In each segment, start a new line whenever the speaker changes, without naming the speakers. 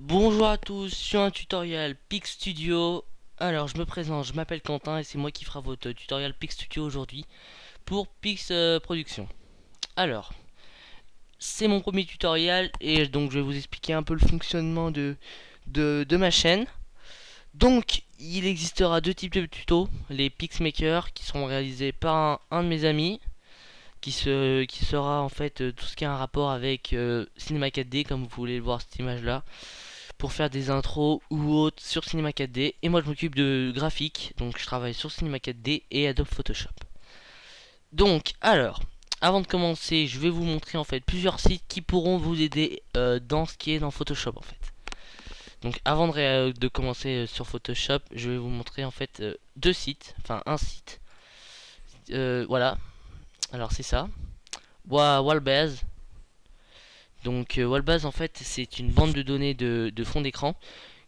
Bonjour à tous, sur un tutoriel Pix Studio. Alors je me présente, je m'appelle Quentin et c'est moi qui fera votre tutoriel Pix Studio aujourd'hui pour Pix Production. Alors, c'est mon premier tutoriel et donc je vais vous expliquer un peu le fonctionnement de ma chaîne. Donc, il existera deux types de tutos, les Pixmakers qui seront réalisés par un de mes amis qui sera en fait tout ce qui a un rapport avec Cinema 4D comme vous voulez le voir cette image là, pour faire des intros ou autres sur Cinema 4D. Et moi je m'occupe de graphique, donc je travaille sur Cinema 4D et Adobe Photoshop. Donc alors, avant de commencer, je vais vous montrer en fait plusieurs sites qui pourront vous aider dans ce qui est dans Photoshop en fait. Donc avant de commencer sur Photoshop, je vais vous montrer en fait deux sites, enfin un site. Voilà, alors c'est ça. Wallbase. Donc Wallbase en fait c'est une bande de données de fond d'écran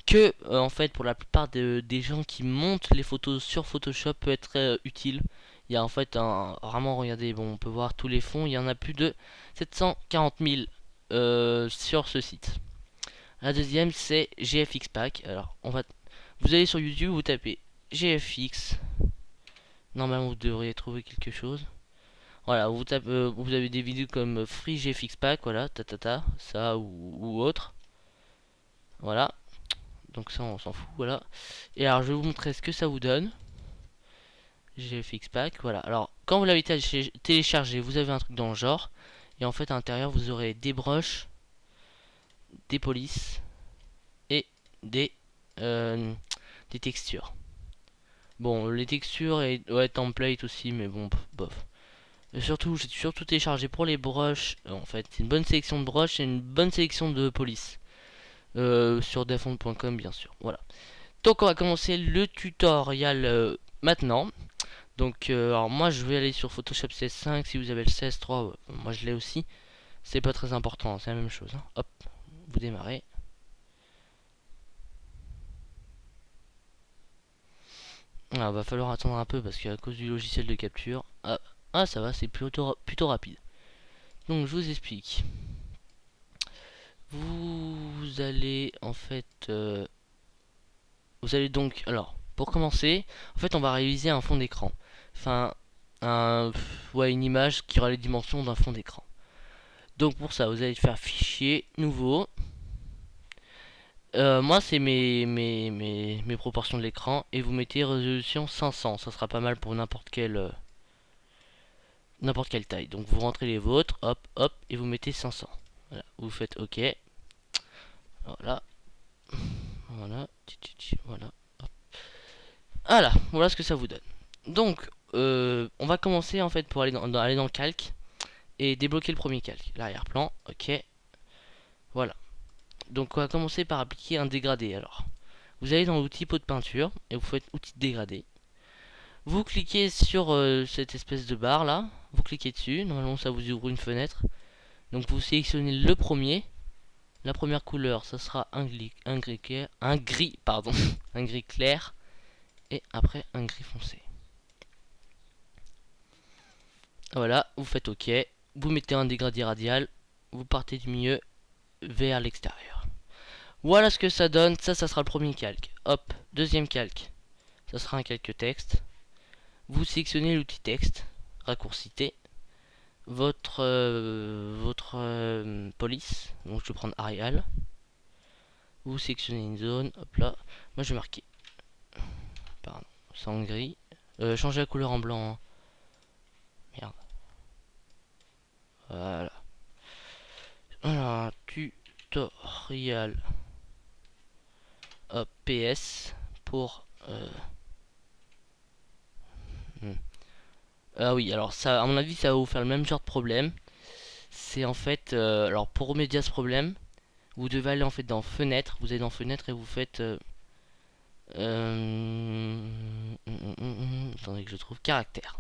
que en fait pour la plupart des gens qui montent les photos sur Photoshop peut être utile. Il y a en fait vraiment, regardez, bon, on peut voir tous les fonds, il y en a plus de 740 000 sur ce site. La deuxième c'est GFX Pack. Alors vous allez sur YouTube, vous tapez GFX, normalement vous devriez trouver quelque chose. Voilà, vous avez des vidéos comme Free GFX Pack, voilà, ça ou autre. Voilà, donc ça on s'en fout, voilà. Et alors je vais vous montrer ce que ça vous donne. GFX Pack, voilà. Alors quand vous l'avez téléchargé, vous avez un truc dans le genre. Et en fait à l'intérieur vous aurez des brushes, des polices et des, euh, des textures. Bon, les textures et ouais, template aussi, mais bon, bof. Surtout, j'ai surtout téléchargé pour les brushes. En fait, c'est une bonne sélection de brushes et une bonne sélection de police. Sur defond.com bien sûr. Voilà. Donc on va commencer le tutoriel maintenant. Donc alors moi je vais aller sur Photoshop CS5. Si vous avez le CS3, moi je l'ai aussi. C'est pas très important, c'est la même chose, hein. Hop, vous démarrez. Ah, va falloir attendre un peu parce qu'à cause du logiciel de capture. Ah ça va, c'est plutôt rapide. Donc je vous explique. Vous allez en fait vous allez donc, alors, pour commencer, en fait, on va réaliser un fond d'écran. Enfin, ouais, une image qui aura les dimensions d'un fond d'écran. Donc pour ça, vous allez faire fichier, nouveau. Moi, c'est mes proportions de l'écran. Et vous mettez résolution 500. Ça sera pas mal pour n'importe quelle taille. Donc vous rentrez les vôtres, hop, hop, et vous mettez 500. Voilà, vous faites OK. Voilà, voilà, voilà. Voilà, voilà ce que ça vous donne. Donc, on va commencer en fait pour aller dans le calque et débloquer le premier calque. L'arrière-plan, ok. Voilà. Donc, on va commencer par appliquer un dégradé. Alors, vous allez dans l'outil pot de peinture et vous faites outil de dégradé. Vous cliquez sur cette espèce de barre là. Vous cliquez dessus. Normalement, ça vous ouvre une fenêtre. Donc, vous sélectionnez le premier. La première couleur, ça sera un gris, pardon, un gris clair. Et après, un gris foncé. Voilà, vous faites OK, vous mettez un dégradé radial, vous partez du milieu vers l'extérieur. Voilà ce que ça donne, ça sera le premier calque. Hop, deuxième calque, ça sera un calque texte. Vous sélectionnez l'outil texte, raccourcité, votre police, donc je vais prendre Arial. Vous sélectionnez une zone, hop là, moi je vais marquer, pardon, sans gris, changer la couleur en blanc, hein. Merde, voilà. Alors, tutorial. Hop, PS pour hmm. Ah oui, alors ça, à mon avis, ça va vous faire le même genre de problème. C'est en fait, alors pour remédier à ce problème, vous devez aller en fait dans Fenêtre. Vous allez dans Fenêtre et vous faites, attendez que je trouve Caractère.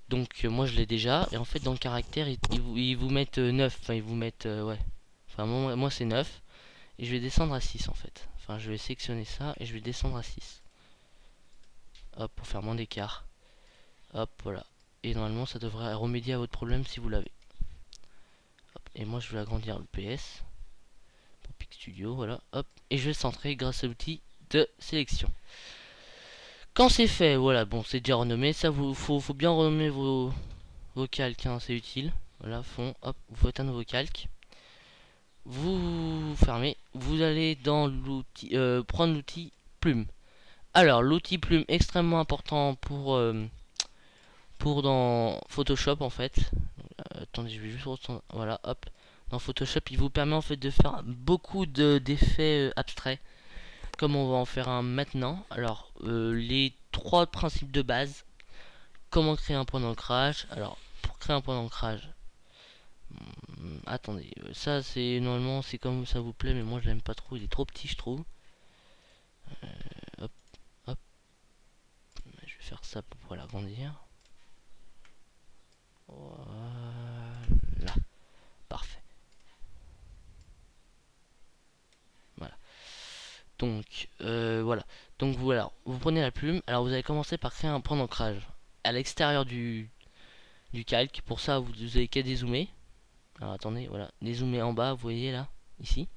Donc moi je l'ai déjà et en fait dans le Caractère ils vous mettent 9, enfin ils vous mettent ouais. Enfin moi c'est 9 et je vais descendre à 6 en fait. Enfin je vais sélectionner ça et je vais descendre à 6. Hop, pour faire moins d'écart. Hop, voilà. Et normalement, ça devrait remédier à votre problème si vous l'avez. Et moi, je vais agrandir le PS pour Pic Studio, voilà, hop, et je vais centrer grâce à l'outil de sélection. Quand c'est fait, voilà, bon, c'est déjà renommé, ça faut bien renommer vos calques, hein, c'est utile. Voilà, fond, hop, vous faites un nouveau calque. Vous fermez, vous allez dans l'outil, prendre l'outil plume. Alors, l'outil plume extrêmement important pour dans Photoshop en fait. Attendez, je vais juste retourner, voilà, hop. Dans Photoshop, il vous permet en fait de faire beaucoup d'effets abstraits, comme on va en faire un maintenant. Alors, les trois principes de base. Comment créer un point d'ancrage? Alors, pour créer un point d'ancrage, attendez, ça c'est normalement c'est comme ça vous plaît, mais moi je l'aime pas trop, il est trop petit je trouve. Hop, hop, je vais faire ça pour l'agrandir. Voilà, parfait. Voilà. Donc, voilà. Donc voilà, vous prenez la plume. Alors vous allez commencer par créer un point d'ancrage à l'extérieur du calque. Pour ça, vous avez qu'à dézoomer. Alors attendez, voilà, dézoomer en bas, vous voyez là, ici.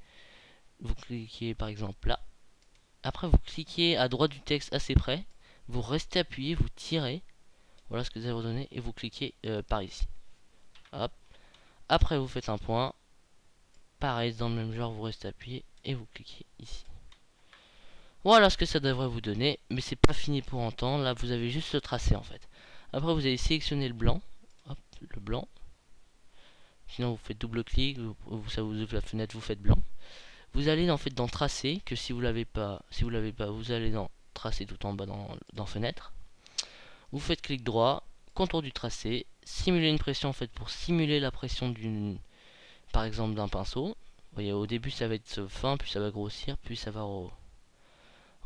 Vous cliquez par exemple là. Après, vous cliquez à droite du texte assez près. Vous restez appuyé, vous tirez. Voilà ce que vous allez redonner. Et vous cliquez par ici. Hop. Après, vous faites un point. Pareil, dans le même genre, vous restez appuyé. Et vous cliquez ici. Voilà ce que ça devrait vous donner. Mais c'est pas fini pour autant. Là, vous avez juste le tracé en fait. Après, vous allez sélectionner le blanc. Hop, le blanc. Sinon, vous faites double clic. Ça vous ouvre la fenêtre, vous faites blanc. Vous allez en fait dans tracer, que si vous l'avez pas, vous allez dans tracer tout en bas dans fenêtre. Vous faites clic droit, contour du tracé, simuler une pression en fait pour simuler la pression d'une, par exemple d'un pinceau. Vous voyez, au début ça va être fin, puis ça va grossir, puis ça va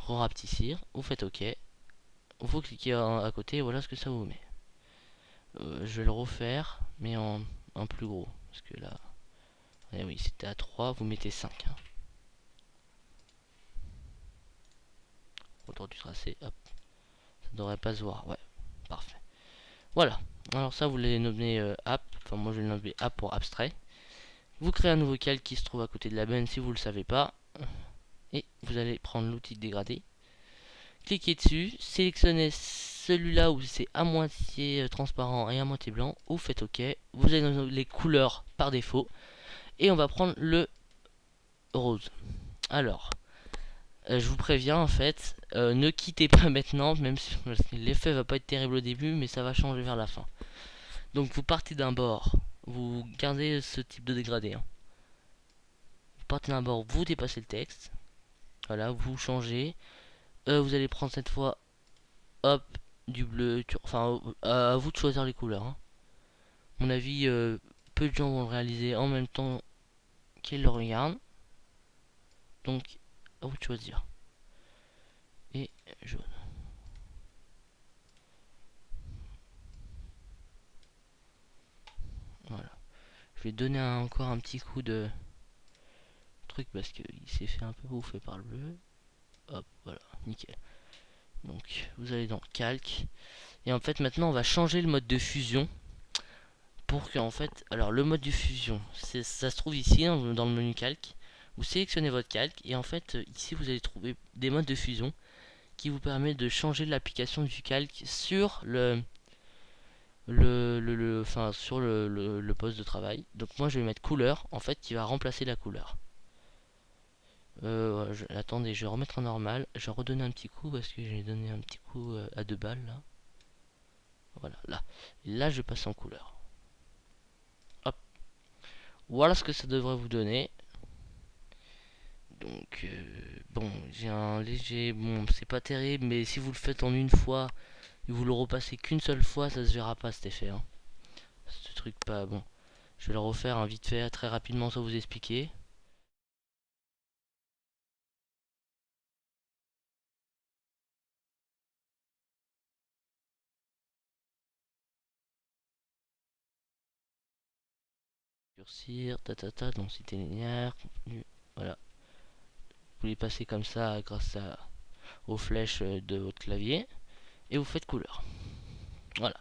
rapetissir. Vous faites OK. Vous cliquez à côté, et voilà ce que ça vous met. Je vais le refaire, mais en plus gros, parce que là, eh oui, c'était à 3, vous mettez 5. Hein. Autour du tracé, hop. Ça devrait pas se voir, ouais, parfait. Voilà, alors ça vous l'avez nommé app, enfin moi je vais le nommer app pour abstrait. Vous créez un nouveau calque qui se trouve à côté de la benne si vous le savez pas. Et vous allez prendre l'outil de dégradé. Cliquez dessus, sélectionnez celui-là où c'est à moitié transparent et à moitié blanc. Vous faites OK, vous avez les couleurs par défaut. Et on va prendre le rose. Alors, je vous préviens en fait, ne quittez pas maintenant, même si l'effet va pas être terrible au début, mais ça va changer vers la fin. Donc vous partez d'un bord, vous gardez ce type de dégradé. Hein. Vous partez d'un bord, vous dépassez le texte. Voilà, vous changez. Vous allez prendre cette fois, hop, du bleu. Enfin, à vous de choisir les couleurs. Hein. À mon avis, peu de gens vont le réaliser en même temps qu'ils le regardent. Donc, à vous de choisir. Et jaune. Voilà. Je vais donner encore un petit coup de truc parce qu'il s'est fait un peu bouffer par le bleu. Hop, voilà, nickel. Donc, vous allez dans calque. Et en fait, maintenant, on va changer le mode de fusion. Pour que, en fait, alors le mode de fusion, ça se trouve ici, dans le menu calque. Vous sélectionnez votre calque. Et en fait, ici, vous allez trouver des modes de fusion qui vous permettent de changer l'application du calque sur enfin, sur le poste de travail. Donc, moi, je vais mettre couleur, en fait, qui va remplacer la couleur. Attendez, je vais remettre en normal. Je vais redonner un petit coup parce que j'ai donné un petit coup à 2 balles là. Voilà, là. Et là, je passe en couleur. Hop. Voilà ce que ça devrait vous donner. Donc, bon, j'ai un léger... Bon, c'est pas terrible, mais si vous le faites en une fois, et vous le repassez qu'une seule fois, ça se verra pas cet effet. Hein. Ce truc pas bon. Je vais le refaire un vite fait, très rapidement, sans vous expliquer. Curcir, densité linéaire, contenu, voilà. Vous les passez comme ça grâce aux flèches de votre clavier. Et vous faites couleur. Voilà.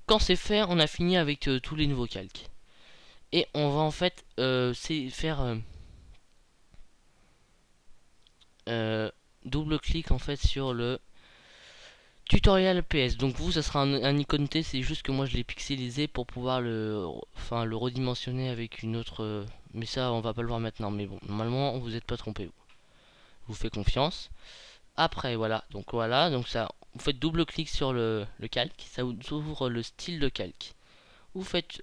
Quand c'est fait, on a fini avec tous les nouveaux calques. Et on va en fait faire double clic en fait sur le tutoriel PS. Donc vous, ça sera un icône T, c'est juste que moi je l'ai pixelisé pour pouvoir le redimensionner avec une autre. Mais ça, on va pas le voir maintenant. Mais bon, normalement, vous n'êtes pas trompé. Je vous fais confiance. Après, voilà, donc ça, vous faites double clic sur le calque, ça vous ouvre le style de calque. Vous faites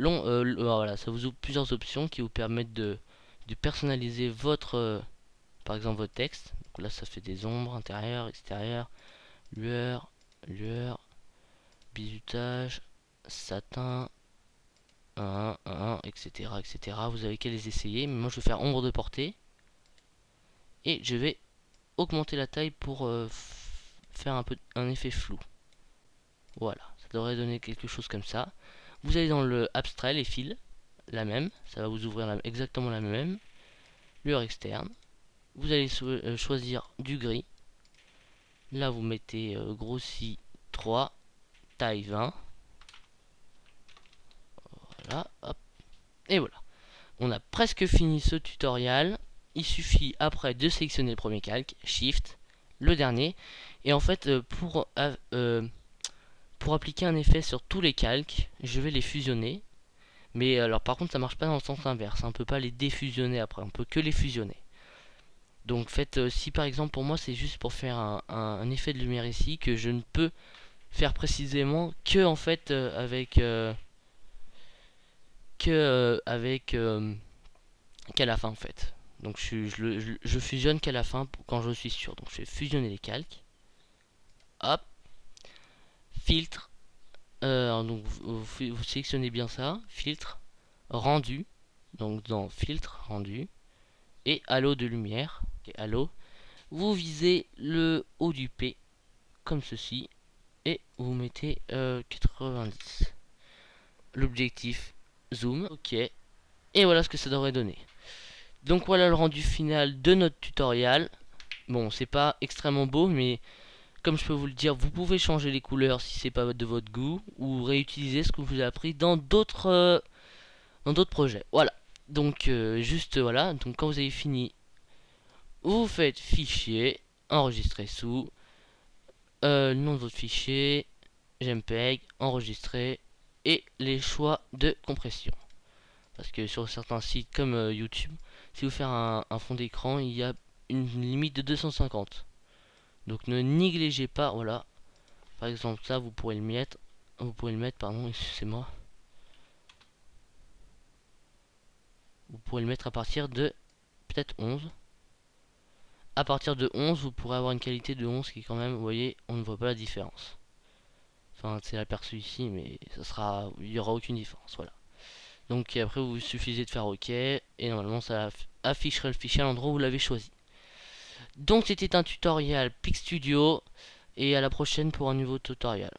voilà, ça vous ouvre plusieurs options qui vous permettent de personnaliser votre, par exemple votre texte. Donc là, ça fait des ombres intérieures, extérieures, lueur, bizutage, satin, etc., etc. Vous avez qu'à les essayer, mais moi je vais faire ombre de portée et je vais augmenter la taille pour faire un effet flou. Voilà, ça devrait donner quelque chose comme ça. Vous allez dans le abstrait, les fils, la même, ça va vous ouvrir exactement la même. Lueur externe, vous allez choisir du gris. Là vous mettez grossi 3, taille 20. Voilà, hop, et voilà. On a presque fini ce tutoriel. Il suffit après de sélectionner le premier calque, Shift, le dernier. Et en fait, pour appliquer un effet sur tous les calques, je vais les fusionner. Mais alors par contre, ça marche pas dans le sens inverse. On peut pas les défusionner après, on peut que les fusionner. Donc faites, si par exemple pour moi c'est juste pour faire un effet de lumière ici, que je ne peux faire précisément que en fait qu'à la fin en fait. Donc je fusionne qu'à la fin quand je suis sûr. Donc je vais fusionner les calques. Hop. Filtre. Donc vous sélectionnez bien ça. Filtre. Rendu. Donc dans filtre rendu. Et halo de lumière. Et halo. Vous visez le haut du P. Comme ceci. Et vous mettez 90. L'objectif zoom. Ok. Et voilà ce que ça devrait donner. Donc voilà le rendu final de notre tutoriel. Bon, c'est pas extrêmement beau, mais comme je peux vous le dire, vous pouvez changer les couleurs si c'est pas de votre goût, ou réutiliser ce que vous avez appris dans d'autres projets. Voilà. Donc juste voilà. Donc quand vous avez fini, vous faites fichier, enregistrer sous, le nom de votre fichier, JPEG, enregistrer et les choix de compression. Parce que sur certains sites comme YouTube, si vous faites un fond d'écran, il y a une limite de 250. Donc ne négligez pas, voilà. Par exemple ça, vous pourrez le mettre, pardon, excusez-moi. Vous pourrez le mettre à partir de peut-être 11. À partir de 11, vous pourrez avoir une qualité de 11 qui est quand même, vous voyez, on ne voit pas la différence. Enfin, c'est aperçu ici, mais il n'y aura aucune différence, voilà. Donc après, vous suffisait de faire OK, et normalement ça afficherait le fichier à l'endroit où vous l'avez choisi. Donc c'était un tutoriel PicStudio, et à la prochaine pour un nouveau tutoriel.